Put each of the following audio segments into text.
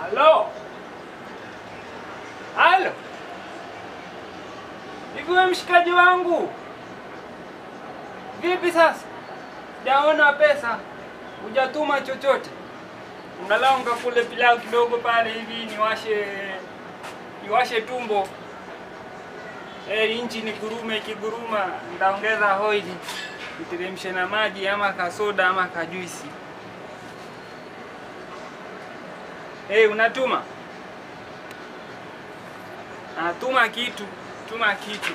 Halo. Halo. Hivi wewe mshikaji wangu? Vipi sasa? Sijaona pesa. Hujatuma chochote. Angalau ngakule pilau kidogo pale hivi niwashe tumbo. Inchi ni gurume ikiguruma nitaongeza hoili. Niteremshe na maji ama kasoda ama kajuisi. Unatuma? Tuma kitu, tuma kitu.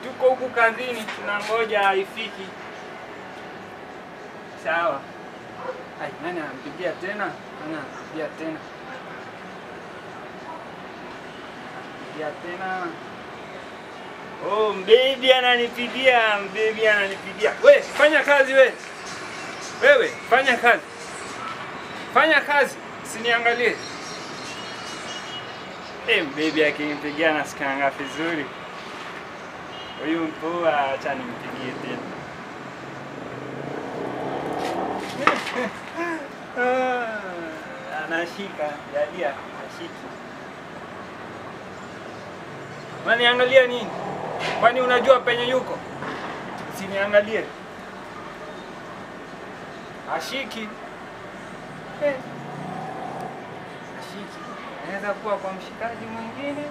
Tuko huku kazini tunangoja ifiki. Sawa. Nani anampigia tena? Nani anampigia tena? Anampigia tena. Oh, mbebi ananipigia, mbebi ananipigia. We, fanya kazi we. Wewe, fanya kazi. Fanya kazi, usiniangalie. Mbebi akinipigia nasikianga vizuri. Huyu mpoa acha nimpigie tena. Anashika, jalia, anashiki. Unaniangalia nini? Kwani unajua penye yuko? Usiniangalie. Ashiki. Ashiki. Anaweza kuwa kwa mshikaji mwingine.